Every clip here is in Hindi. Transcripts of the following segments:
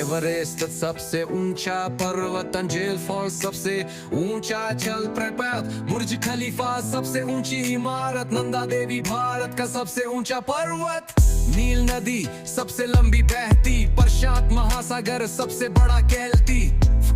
एवरेस्ट सबसे ऊंचा पर्वत, अंजेल फॉल्स सबसे ऊंचा जलप्रपात, बुर्ज खलीफा सबसे ऊंची इमारत, नंदा देवी भारत का सबसे ऊंचा पर्वत, नील नदी सबसे लंबी बहती, प्रशांत महासागर सबसे बड़ा कहलती,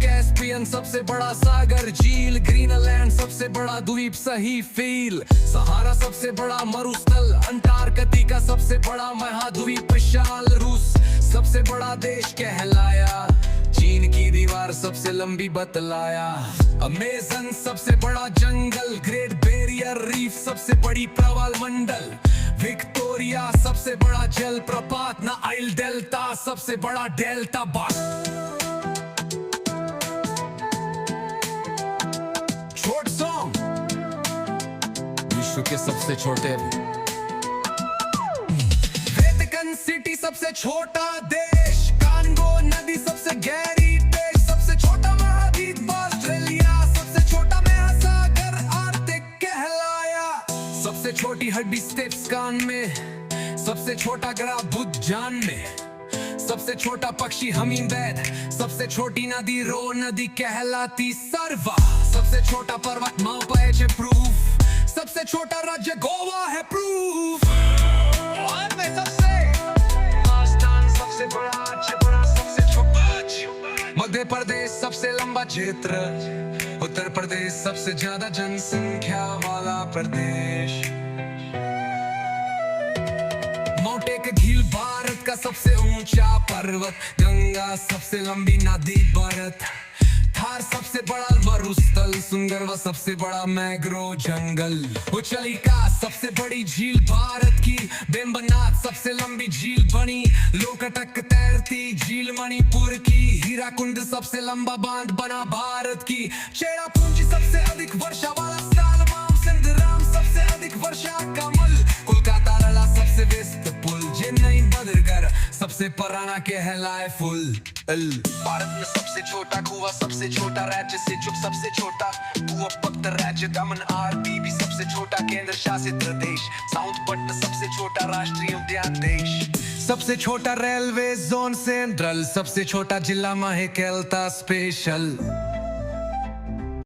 कैस्पियन सबसे बड़ा सागर झील, ग्रीनलैंड सबसे बड़ा द्वीप सही फील, सहारा सबसे बड़ा मरुस्थल, अंटार्कटिका सबसे बड़ा महाद्वीप विशाल, रूस सबसे बड़ा देश कहलाया, चीन की दीवार सबसे लंबी बतलाया, अमेज़न सबसे बड़ा जंगल, ग्रेट बैरियर रीफ सबसे बड़ी प्रवाल मंडल, विक्टोरिया सबसे बड़ा जलप्रपात, नाइल डेल्टा सबसे बड़ा डेल्टा बाग। शॉर्ट सॉन्ग विश्व के सबसे छोटे, वेटिकन सिटी सबसे छोटा देश, कांगो नदी सबसे गहरी देश, सबसे छोटा महाद्वीप ऑस्ट्रेलिया, सबसे छोटा महासागर आर्कटिक कहलाया, सबसे छोटी हड्डी स्टेप्स कान में, सबसे छोटा ग्रह भूटान में, सबसे छोटा पक्षी हमिंगबर्ड, सबसे छोटी नदी रो नदी कहलाती सर्वा, सबसे छोटा पर्वत माउंट एच है प्रूफ, सबसे छोटा राज्य गोवा है प्रूफ, और में सबसे राजस्थान सबसे बड़ा सबसे छोटा, मध्य प्रदेश सबसे लंबा क्षेत्र, उत्तर प्रदेश सबसे ज्यादा जनसंख्या वाला प्रदेश, माउंट झील भारत का सबसे ऊंचा पर्वत, गंगा सबसे लंबी नदी भारत, थार सबसे बड़ा मरुस्थल, सुंदरवा सबसे बड़ा मैंग्रोव जंगल, उचलिका सबसे बड़ी झील भारत की, बेम्बनाथ सबसे लंबी झील बनी, लोकटक तैरती झील मणिपुर की, हीराकुंड सबसे लंबा बांध बना भारत की, चेरापूंजी सबसे अधिक वर्षा वाला स्थान, सिंधराम सबसे अधिक वर्षा का मूल, कोलकाता रला सबसे व्यस्त पुल, चेन्नई बदरगर सबसे पुराना कहलाए फुल। भारत में सबसे छोटा कुआं, सबसे छोटा राज्य से चुप सबसे छोटा कुआं पक्त राज्य, दमन आर भी सबसे छोटा केंद्र शासित प्रदेश, साउथ पट्ट सबसे छोटा राष्ट्रीय उद्यान देश, सबसे छोटा रेलवे जोन सेंट्रल, सबसे छोटा जिला माहिकेलता स्पेशल।